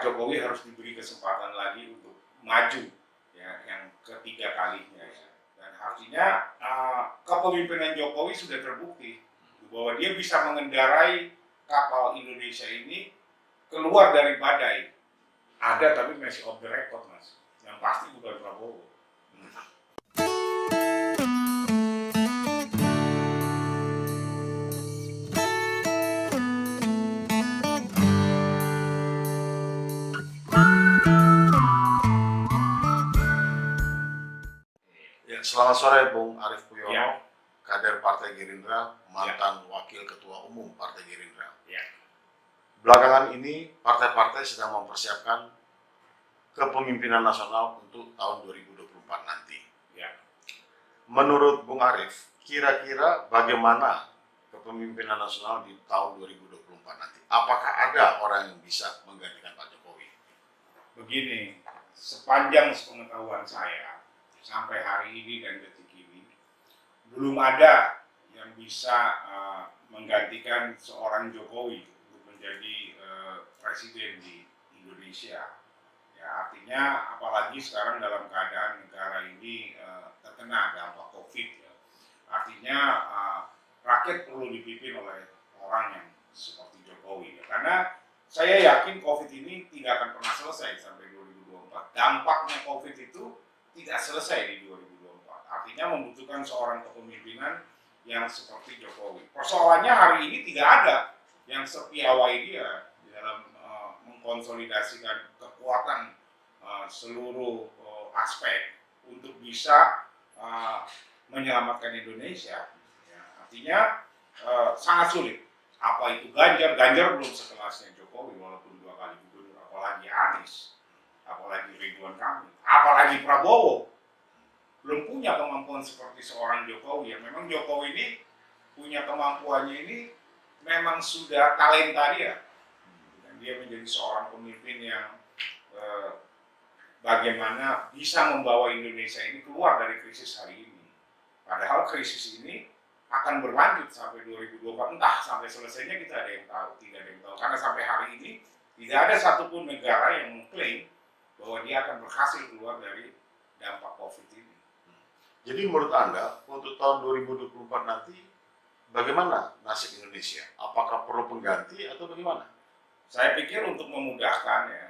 Pak Jokowi harus diberi kesempatan lagi untuk maju ya, yang ketiga kalinya ya. Dan artinya kepemimpinan Jokowi sudah terbukti bahwa dia bisa mengendarai kapal Indonesia ini keluar dari badai. Ada tapi masih off the record, Mas. Yang pasti bukan Prabowo. Ya, selamat sore Bung Arief Puyono, Ya. kader Partai Gerindra, mantan Wakil Ketua Umum Partai Gerindra. Ya. Belakangan ini partai-partai sedang mempersiapkan kepemimpinan nasional untuk tahun 2024 nanti. Ya. Menurut Bung Arief, kira-kira bagaimana kepemimpinan nasional di tahun 2024 nanti? Apakah ada orang yang bisa menggantikan Pak Jokowi? Begini, sepanjang sepengetahuan saya, sampai hari ini dan detik ini, belum ada yang bisa menggantikan seorang Jokowi untuk menjadi presiden di Indonesia. Ya, artinya apalagi sekarang dalam keadaan negara ini terkena dampak COVID. Ya. Artinya rakyat perlu dipimpin oleh orang yang seperti Jokowi. Ya. Karena saya yakin COVID ini tidak akan pernah selesai sampai 2024. Dampaknya COVID itu tidak selesai di 2024. Artinya membutuhkan seorang kepemimpinan yang seperti Jokowi. Persoalannya hari ini tidak ada yang sepiawai dia di dalam mengkonsolidasikan kekuatan seluruh aspek untuk bisa menyelamatkan Indonesia. Ya, artinya sangat sulit. Apa itu Ganjar? Ganjar belum sekelasnya Jokowi walaupun 2 kali gubernur, apalagi Anies, apalagi Ridwan Kamil, apalagi Prabowo. Belum punya kemampuan seperti seorang Jokowi. Ya, memang Jokowi ini punya kemampuannya ini memang sudah talenta dia. Dan dia menjadi seorang pemimpin yang bagaimana bisa membawa Indonesia ini keluar dari krisis hari ini. Padahal krisis ini akan berlanjut sampai 2024, entah sampai selesainya kita ada yang tahu, tidak ada yang tahu. Karena sampai hari ini tidak ada satupun negara yang mengklaim bahwa dia akan berhasil keluar dari dampak COVID ini. Jadi menurut Anda, untuk tahun 2024 nanti, bagaimana nasib Indonesia? Apakah perlu pengganti atau bagaimana? Saya pikir untuk memudahkan ya,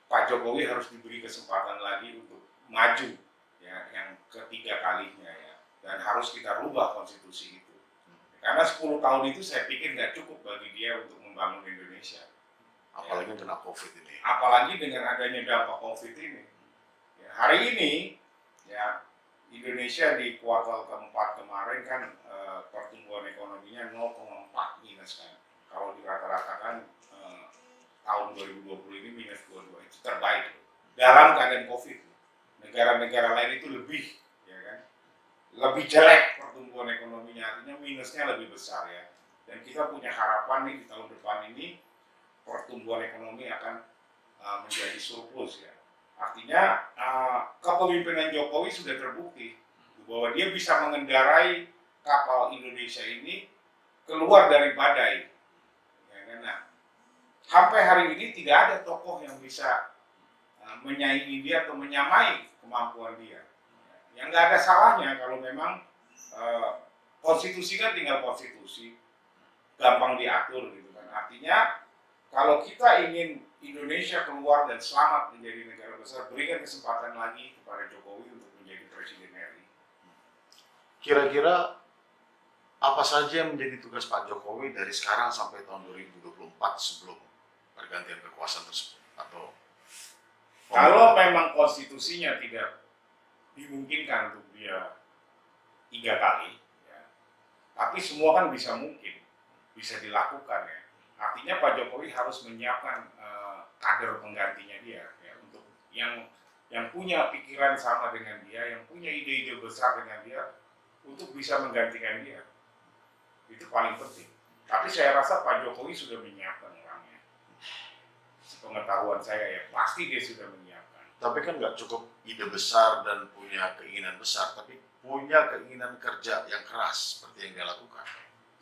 Pak Jokowi harus diberi kesempatan lagi untuk maju ya, yang ketiga kalinya ya, dan harus kita rubah konstitusi itu. Karena 10 tahun itu saya pikir nggak cukup bagi dia untuk membangun Indonesia. Apalagi kena COVID ini. Apalagi dengan adanya dampak COVID ini. Ya, hari ini ya Indonesia di kuartal keempat kemarin kan pertumbuhan ekonominya 0,4 minus kan. Kalau dirata-ratakan tahun 2020 ini minus 22, itu terbaik dalam keadaan COVID. Negara-negara lain itu lebih, ya kan, lebih jelek pertumbuhan ekonominya, artinya minusnya lebih besar ya. Dan kita punya harapan nih di tahun depan ini pertumbuhan ekonomi akan menjadi surplus ya. Artinya kepemimpinan Jokowi sudah terbukti bahwa dia bisa mengendarai kapal Indonesia ini keluar dari badai. Ya kan? Nah, sampai hari ini tidak ada tokoh yang bisa menyaingi dia atau menyamai kemampuan dia. Yang nggak ada salahnya kalau memang konstitusi kan tinggal konstitusi, gampang diatur gitu kan. Artinya kalau kita ingin Indonesia keluar dan selamat menjadi negara besar, berikan kesempatan lagi kepada Jokowi untuk menjadi presiden RI. Kira-kira apa saja yang menjadi tugas Pak Jokowi dari sekarang sampai tahun 2024 sebelum pergantian kekuasaan tersebut? Atau kalau memang konstitusinya tidak dimungkinkan untuk dia 3 kali, ya, tapi semua kan bisa mungkin, bisa dilakukan ya. Artinya Pak Jokowi harus menyiapkan kader penggantinya dia, ya, untuk yang punya pikiran sama dengan dia, yang punya ide-ide besar dengan dia, untuk bisa menggantikan dia. Itu paling penting. Tapi saya rasa Pak Jokowi sudah menyiapkan orangnya. Sepengetahuan saya ya, pasti dia sudah menyiapkan. tapi kan nggak cukup ide besar dan punya keinginan besar, tapi punya keinginan kerja yang keras seperti yang dia lakukan.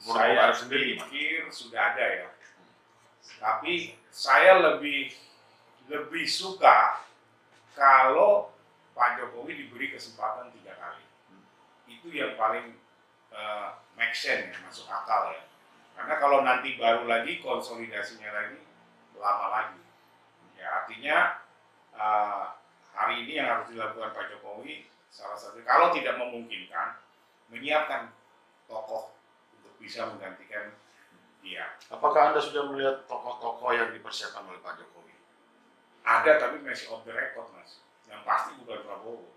Saya pikir sudah ada ya. Tapi saya lebih suka kalau Pak Jokowi diberi kesempatan 3 kali. Itu yang paling make sense ya, masuk akal ya. Karena kalau nanti baru lagi konsolidasinya lagi lama lagi. Ya artinya hari ini yang harus dilakukan Pak Jokowi salah satu kalau tidak memungkinkan menyiapkan tokoh untuk bisa menggantikan dia. Apakah Anda sudah melihat tokoh-tokoh yang dipersiapkan oleh Pak Jokowi? Ada tapi masih off the record mas. Yang pasti bukan Prabowo.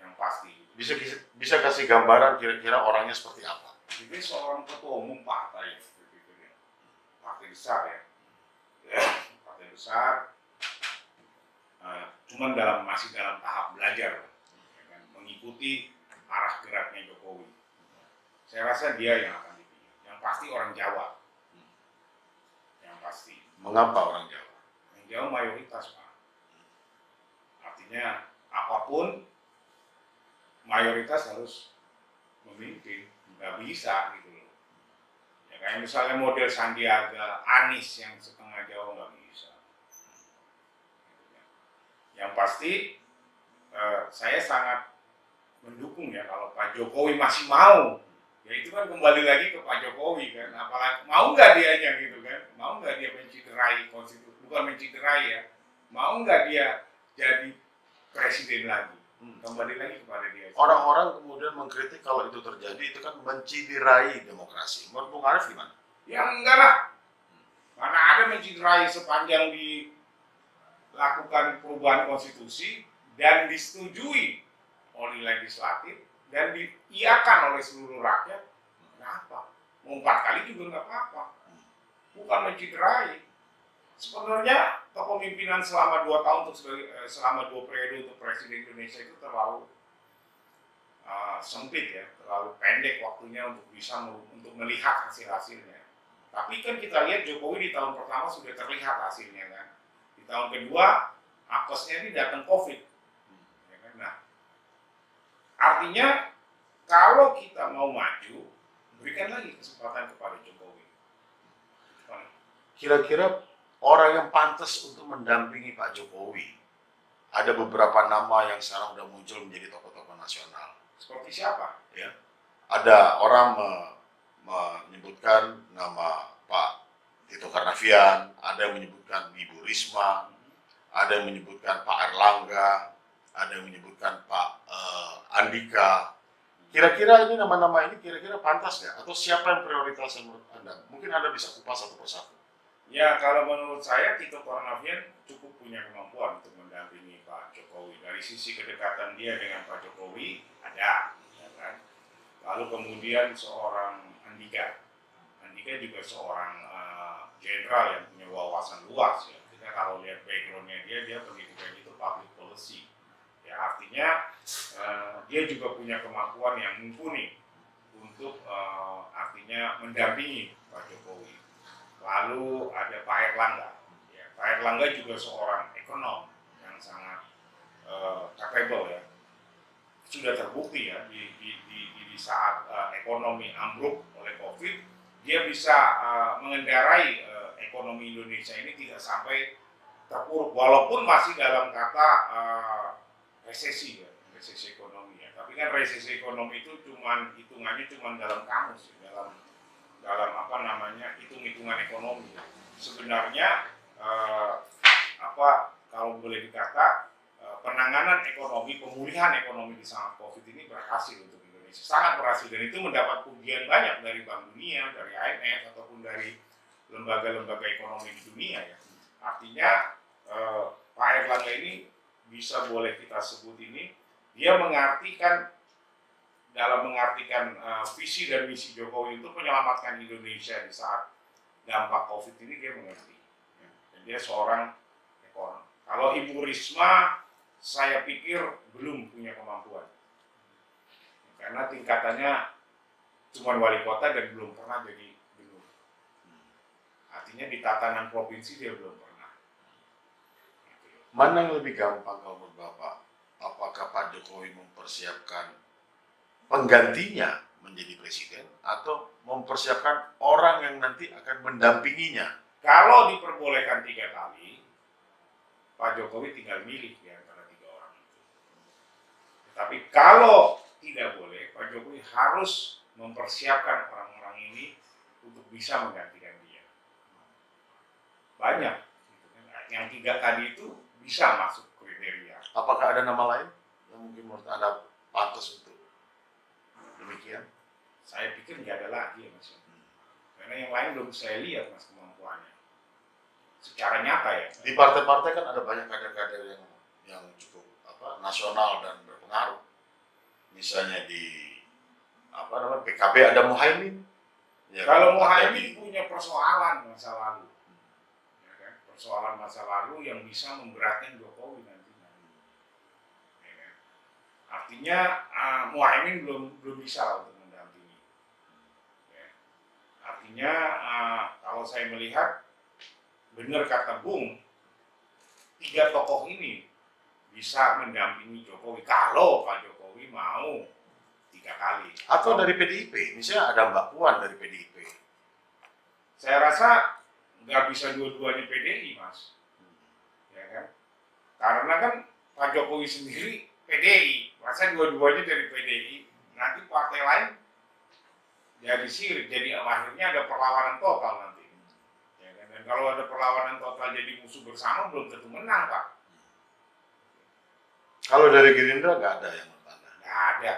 Yang pasti. Bisa kasih gambaran kira-kira orangnya seperti apa? Ini seorang ketua umum partai, begitu ya. Partai besar ya. Partai besar. Cuman masih dalam tahap belajar, ya kan? Mengikuti arah geraknya Jokowi. Saya rasa dia yang akan dipilih. Yang pasti orang Jawa. Yang pasti. Mengapa orang Jawa? Orang Jawa mayoritas Pak. Artinya apapun mayoritas harus memimpin, nggak bisa gitu loh. Ya kayak misalnya model Sandiaga, Anies yang setengah Jawa nggak bisa. Yang pasti saya sangat mendukung ya kalau Pak Jokowi masih mau. Ya itu kan kembali lagi ke Pak Jokowi kan. Apalagi mau nggak dianya gitu kan? Mau nggak dia menciderai konstitusi? Bukan menciderai ya. Mau nggak dia jadi presiden lagi? Kembali lagi kepada dia. Orang-orang kemudian mengkritik kalau itu terjadi itu kan menciderai demokrasi. Menurut Bung Arief gimana? Ya enggak lah. Mana ada menciderai sepanjang dilakukan perubahan konstitusi dan disetujui oleh legislatif dan diiakan oleh seluruh rakyat. Kenapa? Mau 4 kali juga nggak apa-apa. Bukan menciderai. Sebenarnya kepemimpinan selama 2 tahun selama 2 periode untuk Presiden Indonesia itu terlalu sempit ya, terlalu pendek waktunya untuk bisa untuk melihat hasilnya. Tapi kan kita lihat Jokowi di tahun pertama sudah terlihat hasilnya kan. Di tahun kedua apesnya ini datang COVID. Ya kan? Nah, artinya kalau kita mau maju, berikan lagi kesempatan kepada Jokowi. Kira-kira orang yang pantas untuk mendampingi Pak Jokowi, ada beberapa nama yang sekarang sudah muncul menjadi tokoh-tokoh nasional. Seperti siapa? Ya, ada orang menyebutkan nama Pak Tito Karnavian, ada yang menyebutkan Ibu Risma, ada yang menyebutkan Pak Erlangga, ada yang menyebutkan Pak Andika. Kira-kira ini nama-nama ini kira-kira pantas nggak? Atau siapa yang prioritas menurut Anda? Mungkin Anda bisa kupas satu persatu. Ya, kalau menurut saya Tito Karnavian cukup punya kemampuan untuk mendampingi Pak Jokowi. Dari sisi kedekatan dia dengan Pak Jokowi ada, ya kan? Lalu kemudian seorang Andika juga seorang jenderal yang punya wawasan luas ya. Kita kalau lihat backgroundnya dia pendidikan itu public policy. Ya artinya dia juga punya kemampuan yang mumpuni untuk artinya mendampingi Pak Jokowi. Lalu ada Pak Erlangga. Ya, Pak Erlangga juga seorang ekonom yang sangat capable ya. Sudah terbukti ya di saat ekonomi ambruk oleh COVID, dia bisa mengendarai ekonomi Indonesia ini tidak sampai terpuruk, walaupun masih dalam kata resesi ya, resesi ekonomi ya. Tapi kan resesi ekonomi itu hitungannya cuma dalam kamus ya, dalam apa namanya hitung-hitungan ekonomi. Sebenarnya kalau boleh dikata penanganan ekonomi, pemulihan ekonomi di saat COVID ini berhasil untuk Indonesia, sangat berhasil, dan itu mendapat pujian banyak dari Bank Dunia, dari IMF ataupun dari lembaga-lembaga ekonomi di dunia ya. Artinya Pak Erlangga ini bisa boleh kita sebut ini dia dalam mengartikan visi dan misi Jokowi untuk menyelamatkan Indonesia di saat dampak COVID ini, dia mengerti. Dan dia seorang ekonom. Kalau Ibu Risma, saya pikir belum punya kemampuan. Karena tingkatannya cuma wali kota dan belum pernah jadi gubernur. Artinya di tatanan provinsi dia belum pernah. Mana yang lebih gampang kalau menurut Bapak? Apakah Pak Jokowi mempersiapkan penggantinya menjadi presiden atau mempersiapkan orang yang nanti akan mendampinginya. Kalau diperbolehkan 3 kali, Pak Jokowi tinggal milih di antara 3 orang itu. Tapi kalau tidak boleh, Pak Jokowi harus mempersiapkan orang-orang ini untuk bisa menggantikan dia. Banyak. Yang 3 tadi itu bisa masuk kriteria. Apakah ada nama lain yang mungkin menurut Anda pantas untuk demikian? Saya pikir nggak ada lagi ya Mas. Karena yang lain belum saya lihat Mas kemampuannya. Secara nyata ya. Di partai-partai kan ada banyak kader-kader yang cukup nasional dan berpengaruh. Misalnya di PKB ada Muhaimin. Ya, kalau Muhaimin punya persoalan masa lalu, ya kan? Persoalan masa lalu yang bisa memberatkan Jokowi nantinya. Ya kan? Artinya Muhaimin belum bisa untuk mendampingi. Ya. Artinya kalau saya melihat benar kata Bung, 3 tokoh ini bisa mendampingi Jokowi kalau Pak Jokowi mau 3 kali. Atau dari PDIP, misalnya ada Mbak Puan dari PDIP. Saya rasa nggak bisa dua-duanya PDI, Mas. Ya kan? Karena kan Pak Jokowi sendiri PDI, masa dua-duanya dari PDI, nanti partai lain jadi sirik, jadi akhirnya ada perlawanan total nanti. Ya kan? Dan kalau ada perlawanan total jadi musuh bersama belum tentu menang, Pak. Kalau dari Gerindra nggak ada yang menurut Anda? Nggak ada,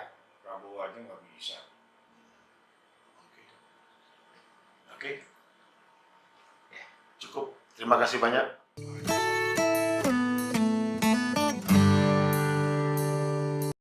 Prabowo aja nggak bisa. Oke. Cukup. Terima kasih banyak